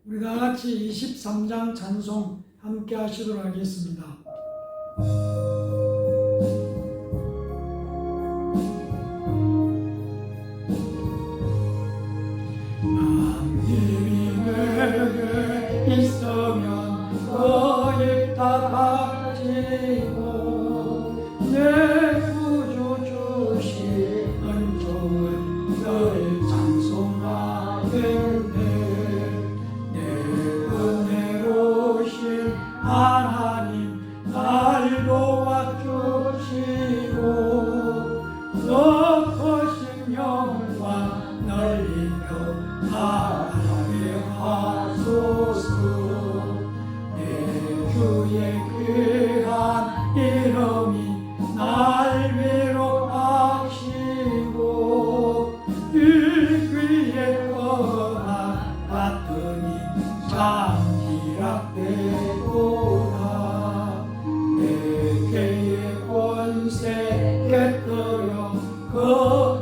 우리 다 같이 23장 찬송 함께 하시도록 하겠습니다. 남님이 내게 있으면 거의 다 가지고 내 구주 주신 은총을 늘 찬송하겠네. 내 은혜로우신 하나님 날 도와주시고 더 크신 영광 넓히며 나아가게 하소서. 내 주의 귀한 이름이 날 위로하시고 이 귀에 거나 같으니 잠기락되도다. 내 개의 권세 깨뜨려 그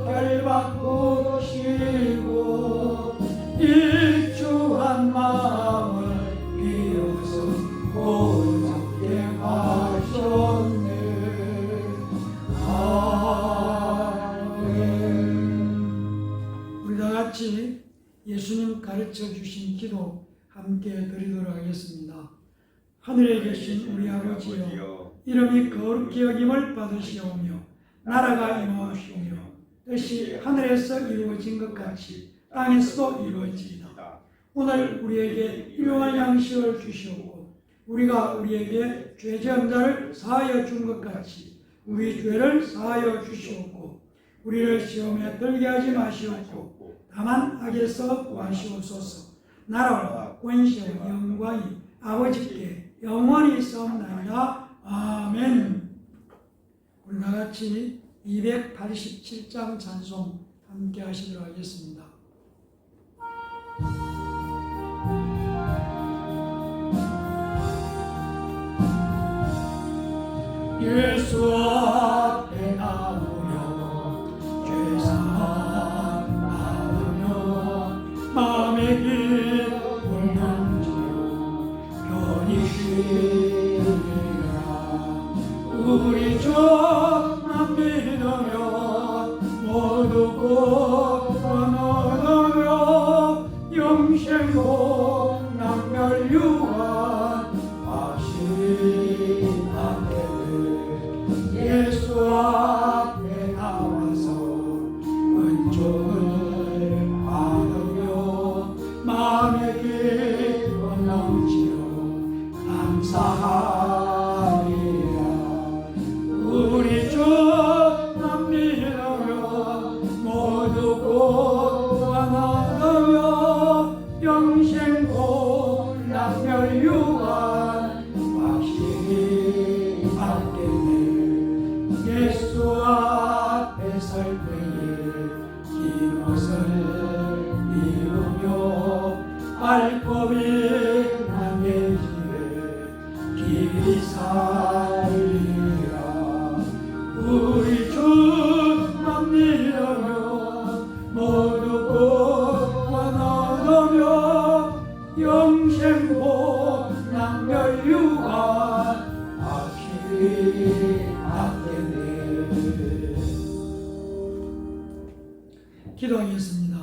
결박하시고 일주한 마음을 비로소 온전케 하셨네. 아멘. 우리 다 같이 예수님 가르쳐 주신 기도 함께 드리도록 하겠습니다. 하늘에 계신 우리 아버지여, 이름이 거룩히 여김을 받으시오며 나라가 임하옵시며 뜻이 하늘에서 이루어진 것 같이 땅에서도 이루어지이다. 오늘 우리에게 일용할 양식을 주시옵고 우리가 우리에게 죄 지은 자를 사하여 준 것 같이 우리 죄를 사하여 주시옵고 우리를 시험에 들게 하지 마시옵고 다만 악에서 구하시옵소서. 나라와 권세와 영광이 아버지께 영원히 있사옵나이다. 아멘. 우리 다 같이 287장 찬송 함께 하시도록 하겠습니다. 예수 앞에 나오며 죄사함 받으며 마음의 기쁨 넘치며 편히 쉬리라. 우리 주만 믿으며 모두 구원하며 영생고 남멸유한 확신하게 예수 앞에 나와서 은총을 받으며 마음의 기쁨 넘치며 감사하리라. 우리 주만 믿으며 모두 구원하며 영생고 남멸유한 확신이 받겠네. 예수 앞에 설 때에 긴 옷을 입으며 발굽이 남의 집에 길이 살리라. 우리 주만 믿으며 모두 구원하며 영생고 남멸유한 확신이 받겠네. 기도하겠습니다.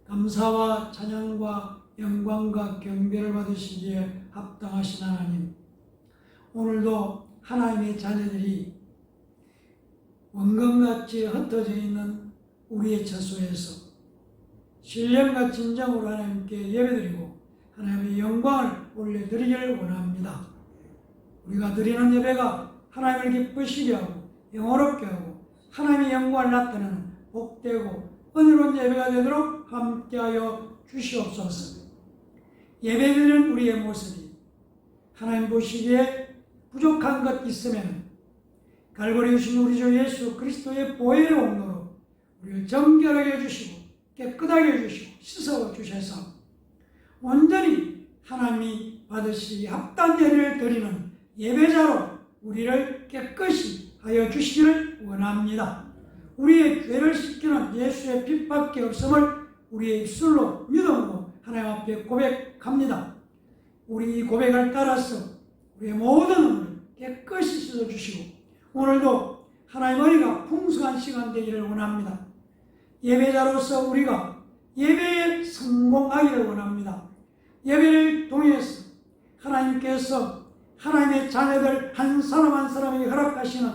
감사와 찬양과 영광과 경배를 받으시기에 합당하신 하나님, 오늘도 하나님의 자녀들이 원금같이 흩어져 있는 우리의 처소에서 신령과 진정으로 하나님께 예배드리고 하나님의 영광을 올려드리기를 원합니다. 우리가 드리는 예배가 하나님을 기쁘시게 하고 영화롭게 하고 하나님의 영광을 나타내는 복되고 은혜로운 예배가 되도록 함께하여 주시옵소서. 예배드리는 우리의 모습이 하나님 보시기에 부족한 것 있으면 갈보리 주신 우리 주 예수 그리스도의 보혈의 온도로 우리를 정결하게 해주시고 깨끗하게 해주시고 씻어 주셔서 온전히 하나님이 받으시기 합당한 예배를 드리는 예배자로 우리를 깨끗이 하여 주시기를 원합니다. 우리의 죄를 씻기는 예수의 빛밖에 없음을 우리의 입술로 믿음으로 하나님 앞에 고백합니다. 우리 이 고백을 따라서 우리의 모든 음을 깨끗이 씻어주시고 오늘도 하나님 은혜가 풍성한 시간 되기를 원합니다. 예배자로서 우리가 예배에 성공하기를 원합니다. 예배를 통해서 하나님께서 하나님의 자녀들 한 사람 한 사람에게 허락하시는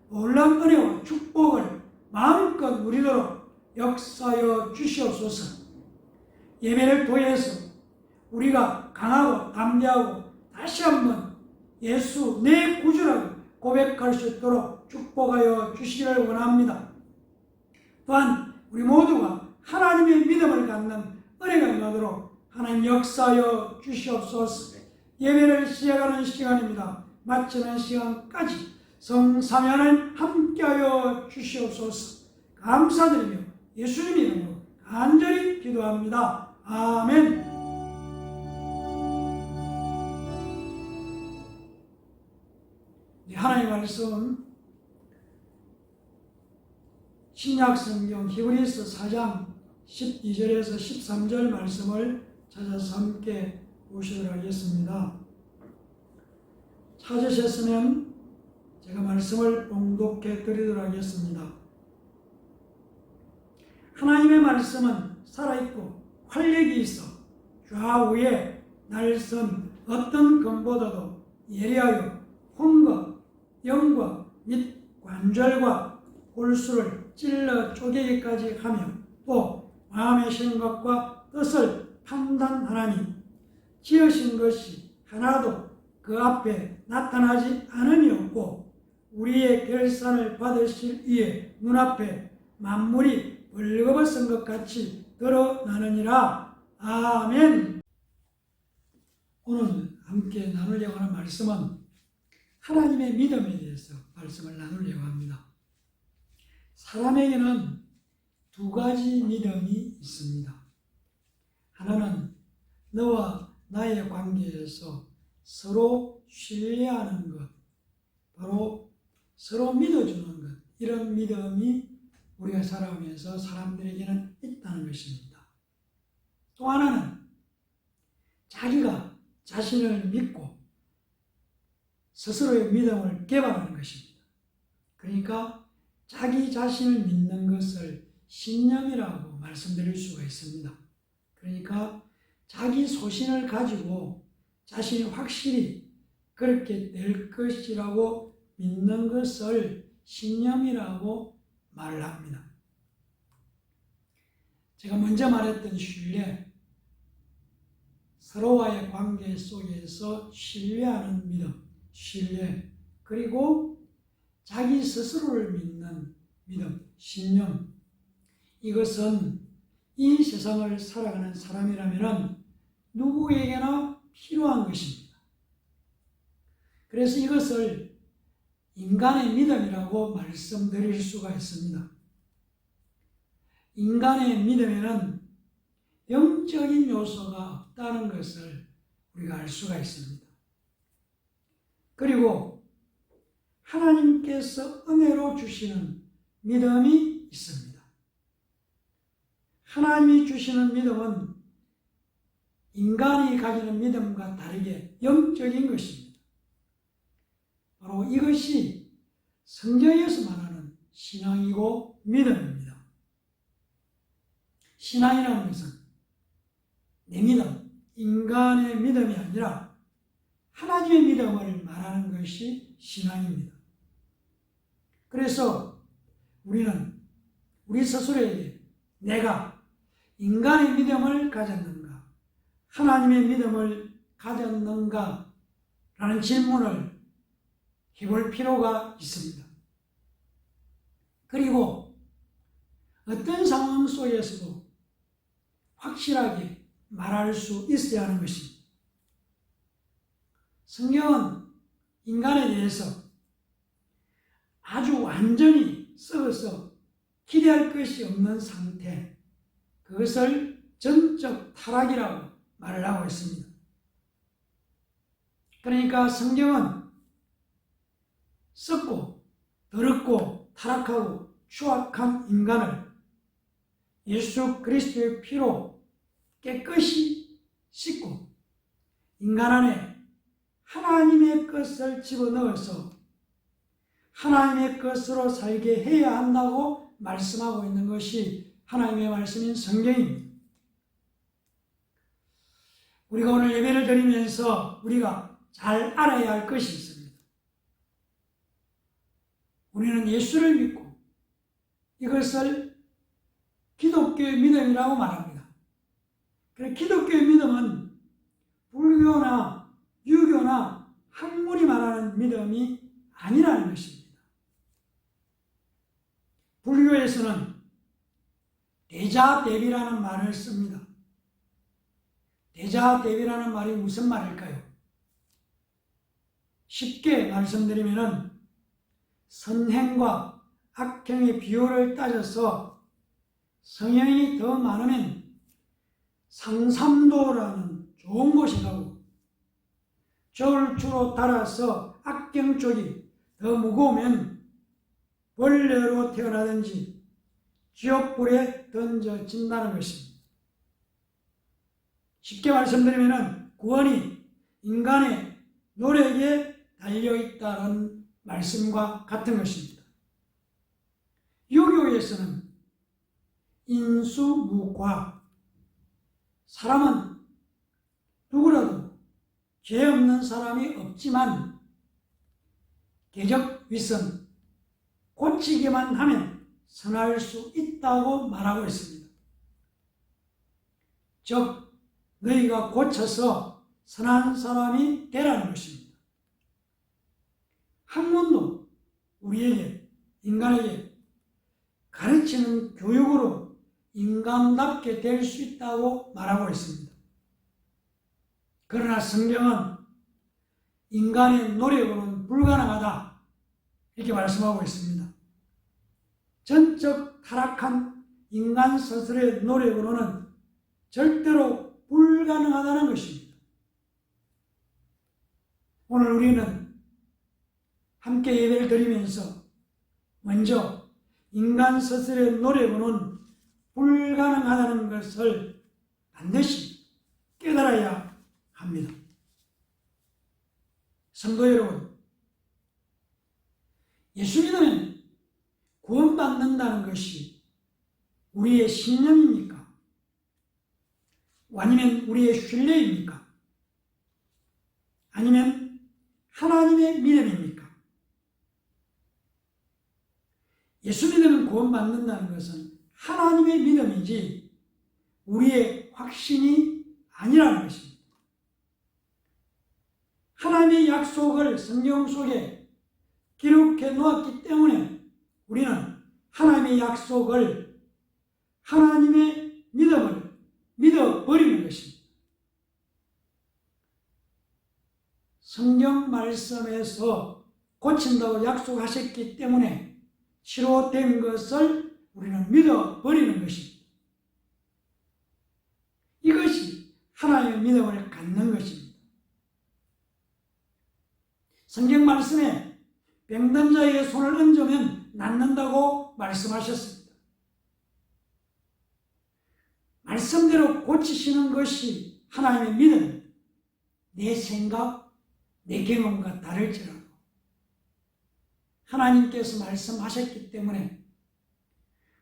놀라운 은혜와 축복을 마음껏 누리도록 역사하여 주시옵소서. 예배를 통해서 우리가 강하고 담대하고 다시 한번 예수 내 구주라고 고백할 수 있도록 축복하여 주시기를 원합니다. 또한 우리 모두가 하나님의 믿음을 갖는 은혜가 임하도록 하나님 역사하여 주시옵소서. 예배를 시작하는 시간입니다. 마치는 시간까지 성삼위하나님 함께하여 주시옵소서. 감사드리며 예수님 이름으로 간절히 기도합니다. 아멘. 하나님의 말씀 신약성경 히브리서 4장 12절에서 13절 말씀을 찾아서 함께 보시도록 하겠습니다. 찾으셨으면 제가 말씀을 봉독해 드리도록 하겠습니다. 하나님의 말씀은 살아있고 활력이 있어 좌우에 날선 어떤 검보다도 예리하여 혼과 영과 및 관절과 골수를 찔러 쪼개기까지 하며 또 마음의 생각과 뜻을 판단하나니 지으신 것이 하나도 그 앞에 나타나지 않음이 없고 우리의 결산을 받으실 이의 눈앞에 만물이 벌거벗은 것 같이 드러나느니라. 아멘. 오늘 함께 나누려고 하는 말씀은 하나님의 믿음에 대해서 말씀을 나누려고 합니다. 사람에게는 두 가지 믿음이 있습니다. 하나는 너와 나의 관계에서 서로 신뢰하는 것, 바로 서로 믿어주는 것, 이런 믿음이 우리가 살아가면서 사람들에게는 있다는 것입니다. 또 하나는 자기가 자신을 믿고 스스로의 믿음을 개발하는 것입니다. 그러니까 자기 자신을 믿는 것을 신념이라고 말씀드릴 수가 있습니다. 그러니까 자기 소신을 가지고 자신이 확실히 그렇게 될 것이라고 믿는 것을 신념이라고 말을 합니다. 제가 먼저 말했던 신뢰, 서로와의 관계 속에서 신뢰하는 믿음, 신뢰, 그리고 자기 스스로를 믿는 믿음, 신념, 이것은 이 세상을 살아가는 사람이라면 누구에게나 필요한 것입니다. 그래서 이것을 인간의 믿음이라고 말씀드릴 수가 있습니다. 인간의 믿음에는 영적인 요소가 없다는 것을 우리가 알 수가 있습니다. 그리고 하나님께서 은혜로 주시는 믿음이 있습니다. 하나님이 주시는 믿음은 인간이 가지는 믿음과 다르게 영적인 것입니다. 바로 이것이 성경에서 말하는 신앙이고 믿음입니다. 신앙이라는 것은 내 믿음, 인간의 믿음이 아니라 하나님의 믿음을 말하는 것이 신앙입니다. 그래서 우리는 우리 스스로에게 내가 인간의 믿음을 가졌는가, 하나님의 믿음을 가졌는가 라는 질문을 해볼 필요가 있습니다. 그리고 어떤 상황 속에서도 확실하게 말할 수 있어야 하는 것입니다. 성경은 인간에 대해서 아주 완전히 썩어서 기대할 것이 없는 상태, 그것을 전적 타락이라고 말을 하고 있습니다. 그러니까 성경은 썩고 더럽고 타락하고 추악한 인간을 예수 그리스도의 피로 깨끗이 인간 안에 하나님의 것을 집어넣어서 하나님의 것으로 살게 해야 한다고 말씀하고 있는 것이 하나님의 말씀인 성경입니다. 우리가 오늘 예배를 드리면서 우리가 잘 알아야 할 것이 있습니다. 우리는 예수를 믿고 이것을 기독교의 믿음이라고 말합니다. 그래서 기독교의 믿음은 불교나 유교나 학문이 말하는 믿음이 아니라는 것입니다. 불교에서는 대자대비라는 말을 씁니다. 대자대비라는 말이 무슨 말일까요? 쉽게 말씀드리면 선행과 악행의 비율을 따져서 성행이 더 많으면 상삼도라는 좋은 곳에 가고 저울추로 달아서 악경 쪽이 더 무거우면 벌레로 태어나든지 지옥불에 던져진다는 것입니다. 쉽게 말씀드리면 구원이 인간의 노력에 달려있다는 말씀과 같은 것입니다. 유교에서는 인수무과, 사람은 누구라도 죄 없는 사람이 없지만 개적위선, 고치기만 하면 선할 수 있다고 말하고 있습니다. 즉 너희가 고쳐서 선한 사람이 되라는 것입니다. 학문도 우리에게, 인간에게 가르치는 교육으로 인간답게 될 수 있다고 말하고 있습니다. 그러나 성경은 인간의 노력으로는 불가능하다 이렇게 말씀하고 있습니다. 전적 타락한 인간 스스로의 노력으로는 절대로 불가능하다는 것입니다. 오늘 우리는 함께 예배를 드리면서 먼저 인간 스스로의 노력으로는 불가능하다는 것을 반드시 깨달아야 합니다. 성도 여러분, 예수 믿으면 구원받는다는 것이 우리의 신념입니까? 아니면 우리의 신뢰입니까? 아니면 하나님의 믿음입니까? 예수 믿으면 구원받는다는 것은 하나님의 믿음이지 우리의 확신이 아니라는 것입니다. 하나님의 약속을 성경 속에 기록해 놓았기 때문에 우리는 하나님의 약속을, 하나님의 믿음을 믿어버리는 것입니다. 성경 말씀에서 고친다고 약속하셨기 때문에 치료된 것을 우리는 믿어버리는 것입니다. 이것이 하나님의 믿음을 갖는 것입니다. 성경 말씀에 병든 자에게 손을 얹으면 낫는다고 말씀하셨습니다. 말씀대로 고치시는 것이 하나님의 믿음, 내 생각, 내 경험과 다를지라도 하나님께서 말씀하셨기 때문에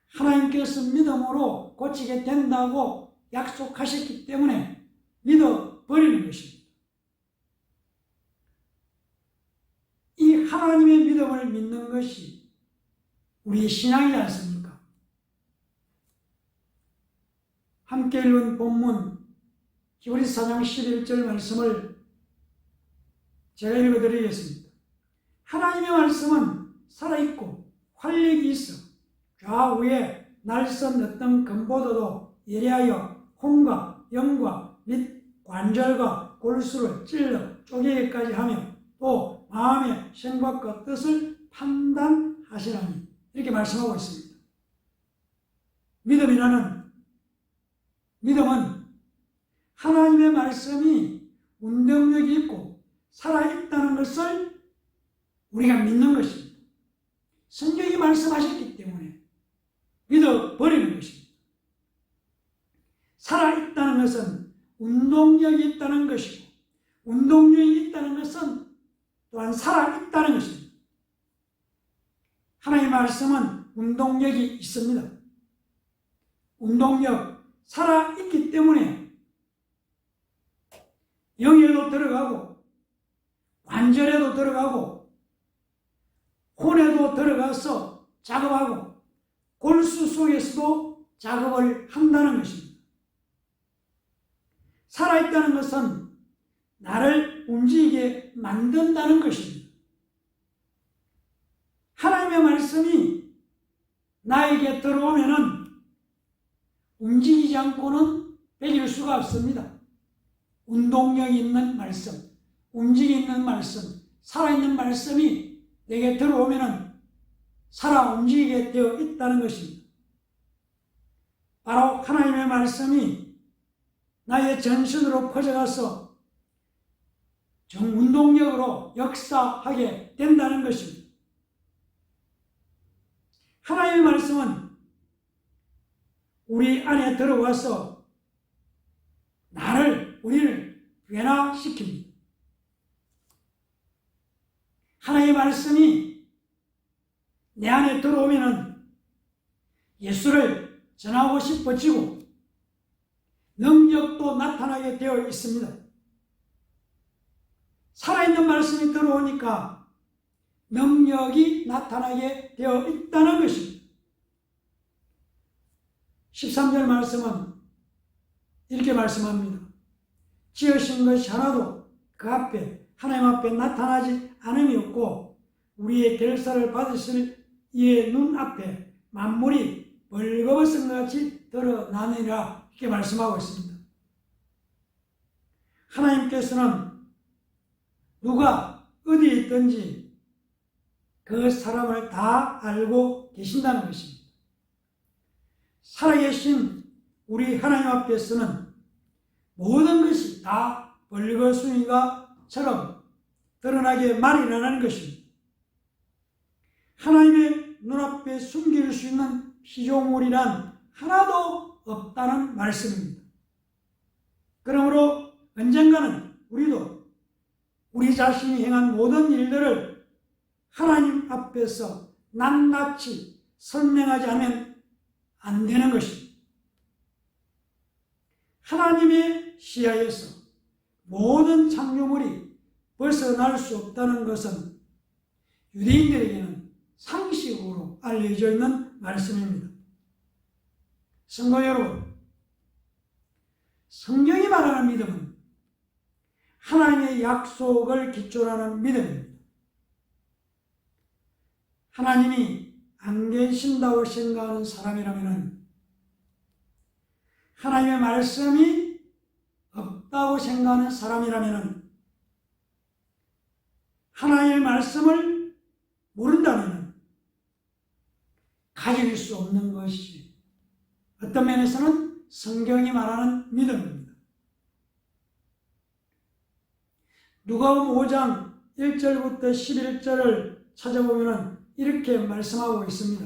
하나님께서 믿음으로 고치게 된다고 약속하셨기 때문에 믿어버리는 것입니다. 이 하나님의 믿음을 믿는 것이 우리의 신앙이지 않습니까? 함께 읽은 본문 히브리서 4장 11절 말씀을 제가 읽어드리겠습니다. 하나님의 말씀은 살아있고 활력이 있어 좌우에 날선 어떤 금보다도 예리하여 혼과 영과 및 관절과 골수를 찔러 쪼개기까지 하며 또 마음의 생각과 뜻을 판단하시라니 이렇게 말씀하고 있습니다. 믿음은 하나님의 말씀이 운동력이 있고 살아있다는 것을 우리가 믿는 것입니다. 성경이 말씀하셨기 때문에 믿어버리는 것입니다. 살아있다는 것은 운동력이 있다는 것이고 운동력이 있다는 것은 또한 살아있다는 것입니다. 하나님의 말씀은 운동력이 있습니다. 운동력, 살아있기 때문에 영에도 들어가고 관절에도 들어가고 혼에도 들어가서 작업하고 골수 속에서도 작업을 한다는 것입니다. 살아있다는 것은 나를 움직이게 만든다는 것입니다. 하나님의 말씀이 나에게 들어오면은 움직이지 않고는 배길 수가 없습니다. 운동력 있는 말씀, 움직이는 말씀, 살아있는 말씀이 내게 들어오면은 살아 움직이게 되어 있다는 것입니다. 바로 하나님의 말씀이 나의 전신으로 퍼져가서 정운동력으로 역사하게 된다는 것입니다. 하나님의 말씀은 우리 안에 들어와서 우리를 변화시킵니다. 하나님의 말씀이 내 안에 들어오면은 예수를 전하고 싶어지고 능력도 나타나게 되어 있습니다. 살아있는 말씀이 들어오니까 능력이 나타나게 되어 있다는 것입니다. 13절 말씀은 이렇게 말씀합니다. 지으신 것이 하나도 그 앞에 하나님 앞에 나타나지 않음이 없고 우리의 결사를 받으실 이의 눈앞에 만물이 벌거벗은 것 같이 드러나느니라 이렇게 말씀하고 있습니다. 하나님께서는 누가 어디에 있든지 그 사람을 다 알고 계신다는 것입니다. 살아계신 우리 하나님 앞에서는 모든 것이 다 벌거숭이가처럼 드러나게 마련하는 것입니다. 하나님의 눈앞에 숨길 수 있는 피조물이란 하나도 없다는 말씀입니다. 그러므로 언젠가는 우리도 우리 자신이 행한 모든 일들을 하나님 앞에서 낱낱이 설명하지 않으면 안 되는 것입니다. 하나님의 시야에서 모든 창조물이 벗어날 수 없다는 것은 유대인들에게는 상식으로 알려져 있는 말씀입니다. 성도 여러분, 성경이 말하는 믿음은 하나님의 약속을 기초로 하는 믿음입니다. 하나님이 안 계신다고 생각하는 사람이라면 하나님의 말씀이 없다고 생각하는 사람이라면 하나님의 말씀을 모른다면 가질 수 없는 것이 어떤 면에서는 성경이 말하는 믿음입니다. 누가복음 5장 1절부터 11절을 찾아보면 이렇게 말씀하고 있습니다.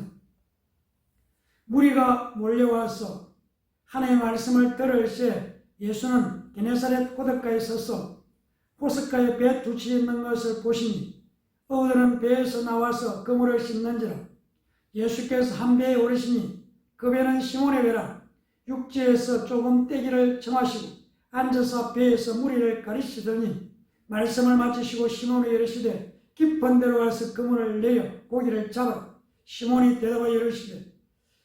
무리가 몰려와서 하나님의 말씀을 들을 때 예수는 게네사렛 호숫가에 서서 호숫가에 배 두 치 있는 것을 보시니 어부들은 배에서 나와서 그물을 씹는지라. 예수께서 한 배에 오르시니 그 배는 시몬의 배라. 육지에서 조금 떼기를 정하시고 앉아서 배에서 무리를 가리시더니 말씀을 마치시고 시몬에게 이르시되 깊은 데로 가서 그물을 내어 고기를 잡아. 시몬이 대답하여 이르시되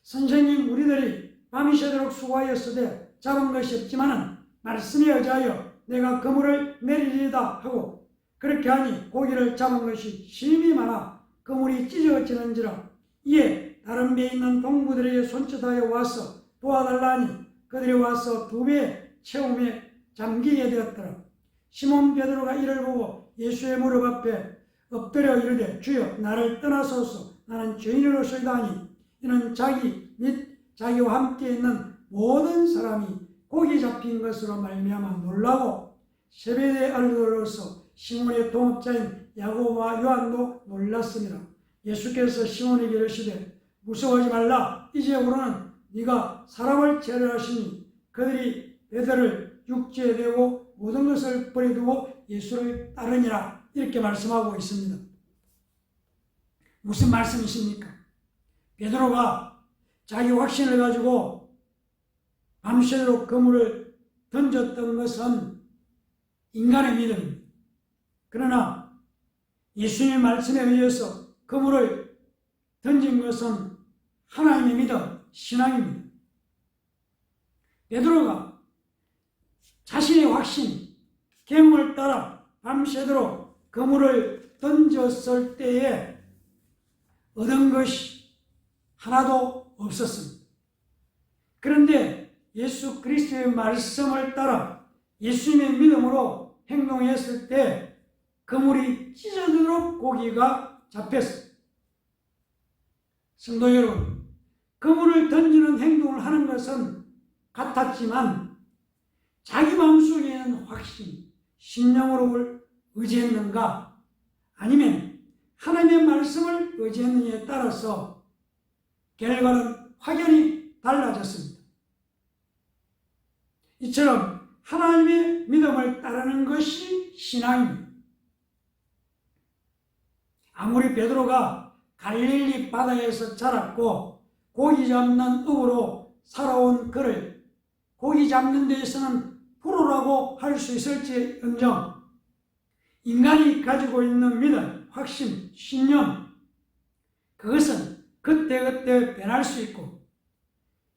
선생님, 우리들이 밤이 새도록 수고하였으되 잡은 것이 없지만은 말씀에 의지하여 내가 그물을 내리리다 하고 그렇게 하니 고기를 잡은 것이 심히 많아 그물이 찢어지는지라. 이에 다른 배에 있는 동부들에게 손짓하여 와서 도와달라 하니 그들이 와서 두 배의 채움에 잠기게 되었더라. 시몬 베드로가 이를 보고 예수의 무릎 앞에 엎드려 이르되 주여, 나를 떠나소서, 나는 죄인으로소이다 하니 이는 자기 및 자기와 함께 있는 모든 사람이 고기 잡힌 것으로 말미암아 놀라고 세베대의 아들로서 시몬의 동업자인 야고보와 요한도 놀랐습니다. 예수께서 시몬에게 이르시되 무서워하지 말라. 이제 우리는 네가 사람을 제어하시니 그들이 베드로를 육지에 대고 모든 것을 버려두고 예수를 따르니라 이렇게 말씀하고 있습니다. 무슨 말씀이십니까? 베드로가 자기 확신을 가지고 밤새도록 그물을 던졌던 것은 인간의 믿음입니다. 그러나 예수님의 말씀에 의해서 그물을 던진 것은 하나님의 믿음, 신앙입니다. 베드로가 자신의 확신, 계명을 따라 밤새도록 그물을 던졌을 때에 얻은 것이 하나도 없었습니다. 그런데 예수 그리스도의 말씀을 따라 예수님의 믿음으로 행동했을 때 그물이 찢어지도록 고기가 잡혔습니다. 성도 여러분, 그물을 던지는 행동을 하는 것은 같았지만 자기 마음속에 있는 확신, 신령으로 의지했는가 아니면 하나님의 말씀을 의지했느냐에 따라서 결과는 확연히 달라졌습니다. 이처럼 하나님의 믿음을 따르는 것이 신앙입니다. 아무리 베드로가 갈릴리 바다에서 자랐고 고기 잡는 업으로 살아온 그를 고기 잡는 데에서는 프로라고 할 수 있을지언정 인간이 가지고 있는 믿음, 확신, 신념 그것은 그때그때 변할 수 있고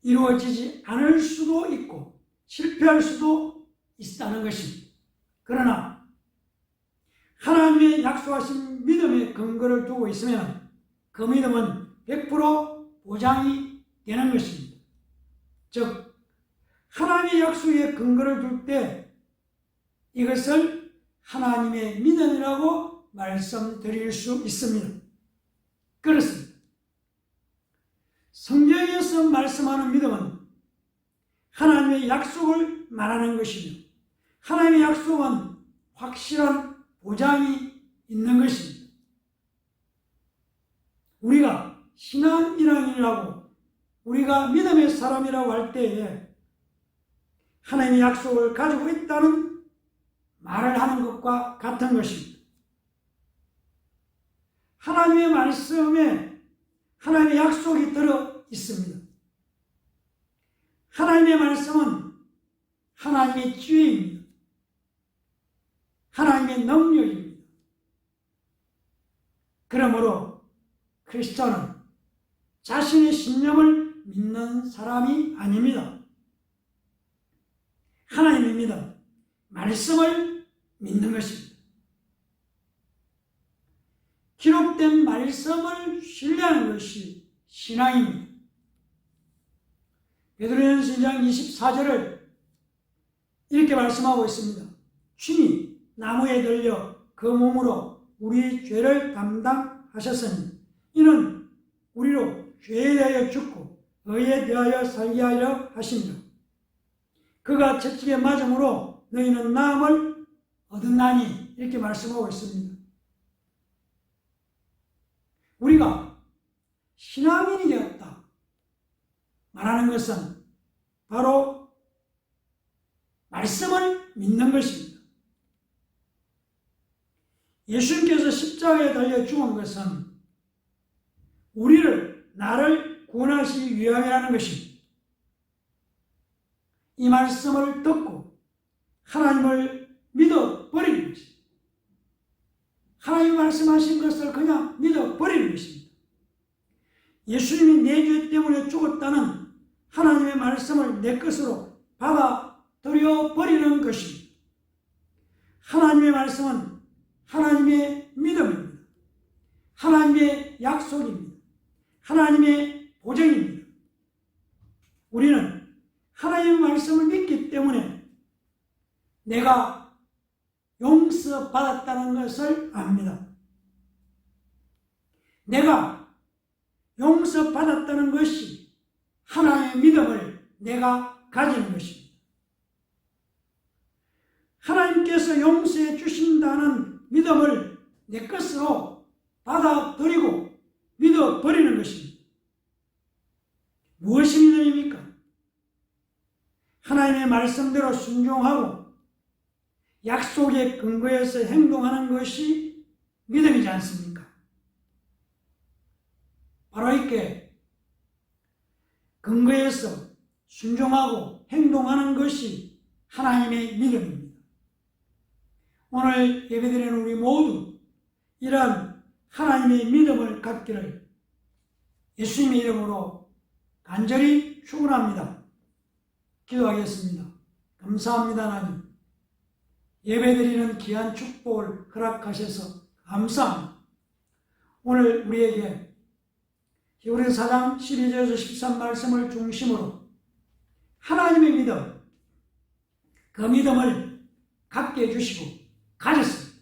이루어지지 않을 수도 있고 실패할 수도 있다는 것입니다. 그러나 하나님의 약속하신 믿음의 근거를 두고 있으면 그 믿음은 100% 보장이 되는 것입니다. 즉 하나님의 약속에 근거를 둘 때 이것을 하나님의 믿음이라고 말씀드릴 수 있습니다. 그렇습니다. 성경에서 말씀하는 믿음은 하나님의 약속을 말하는 것이며 하나님의 약속은 확실한 보장이 있는 것입니다. 우리가 신앙인이라고 우리가 믿음의 사람이라고 할 때에 하나님의 약속을 가지고 있다는 말을 하는 것과 같은 것입니다. 하나님의 말씀에 하나님의 약속이 들어 있습니다. 하나님의 말씀은 하나님의 지혜입니다. 하나님의 능력입니다. 그러므로 그리스도는 자신의 신념을 믿는 사람이 아닙니다. 하나님의 믿음, 말씀을 믿는 것입니다. 기록된 말씀을 신뢰하는 것이 신앙입니다. 베드로전서 1장 24절을 이렇게 말씀하고 있습니다. 주님 나무에 들려 그 몸으로 우리 죄를 담당하셨으니 이는 우리로 죄에 대하여 죽고 의에 대하여 살게 하려 하십니다. 그가 채찍에 맞음으로 너희는 나음을 얻었나니 이렇게 말씀하고 있습니다. 우리가 신앙인이 되었다 말하는 것은 바로 말씀을 믿는 것입니다. 예수님께서 십자가에 달려 죽은 것은 나를 구원하시기 위함이라는 것입니다. 이 말씀을 듣고 하나님을 믿어버리는 것입니다. 하나님 말씀하신 것을 그냥 믿어버리는 것입니다. 예수님이 내 죄 때문에 죽었다는 하나님의 말씀을 내 것으로 받아들여 버리는 것입니다. 하나님의 말씀은 하나님의 믿음입니다. 하나님의 약속입니다. 하나님의 보증입니다. 우리는 하나님의 말씀을 믿기 때문에 내가 용서받았다는 것을 압니다. 내가 용서받았다는 것이 하나님의 믿음을 내가 가지는 것입니다. 하나님께서 용서해 주신다는 믿음을 내 것으로 받아들이고 믿어버리는 것입니다. 무엇이 믿음입니까? 하나님의 하나님의 말씀대로 순종하고 약속의 근거에서 행동하는 것이 믿음이지 않습니까? 바로 이렇게 근거에서 순종하고 행동하는 것이 하나님의 믿음입니다. 오늘 예배드리는 우리 모두 이러한 하나님의 믿음을 갖기를 예수님의 이름으로 간절히 축원합니다. 기도하겠습니다. 감사합니다. 하나님, 예배드리는 귀한 축복을 허락하셔서 감사합니다. 오늘 우리에게 히브리서 4장 12절에서 13말씀을 중심으로 하나님의 믿음, 그 믿음을 갖게 해주시고 가졌습니다.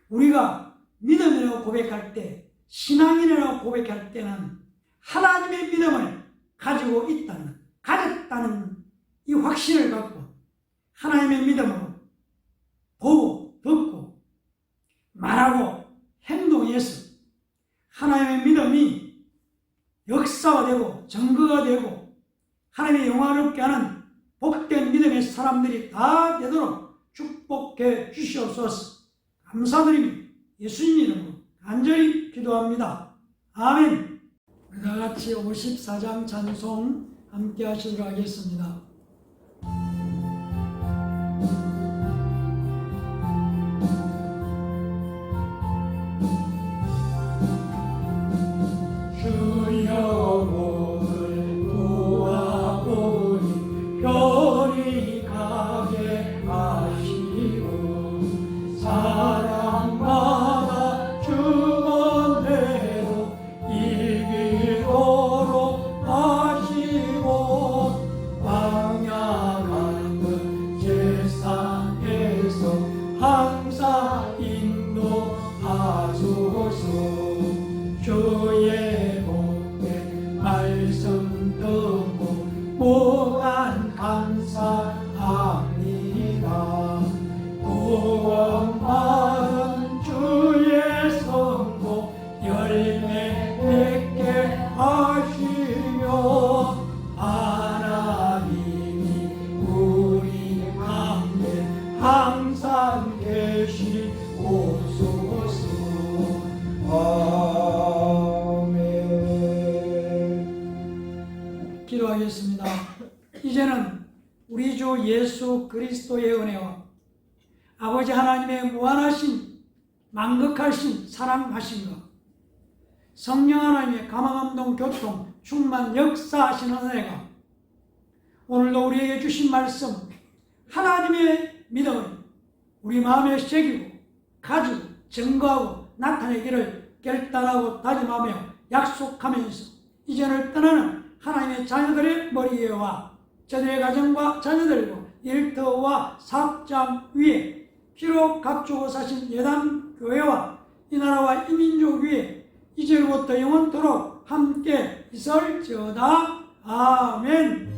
우리가 믿음이라고 고백할 때, 신앙이라고 고백할 때는 하나님의 믿음을 가지고 있다는, 가졌다는 이 확신을 갖고 하나님의 믿음으로 보고 듣고 말하고 행동해서 하나님의 믿음이 역사화되고 증거가 되고 하나님의 영화롭게 하는 복된 믿음의 사람들이 다 되도록 축복해 주시옵소서. 감사드립니다. 예수님 이름으로 간절히 기도합니다. 아멘. 우리 다 같이 54장 찬송 함께 하시도록 하겠습니다. 주의 복된 말씀 듣고 무한 감사합니다. 구원받은 주의 성도 열매 맺게 하시며 하나님이 우리 가운데 항상 계시옵소서. 아멘. 기도하겠습니다. 이제는 우리 주 예수 그리스도의 은혜와 아버지 하나님의 무한하신 만극하신 사랑하심과 성령 하나님의 감화감동 교통 충만 역사하시는 은혜가 오늘도 우리에게 주신 말씀 하나님의 믿음을 우리 마음에 새기고 가지고 증거하고 나타내기를 결단하고 다짐하며 약속하면서 이전을 떠나는 하나님의 자녀들의 머리 위와 저들의 가정과 자녀들과 일터와 사업장 위에 피로 값주고 사신 예단 교회와 이 나라와 이 민족 위에 이제부터 영원토록 함께 있을지어다. 아멘.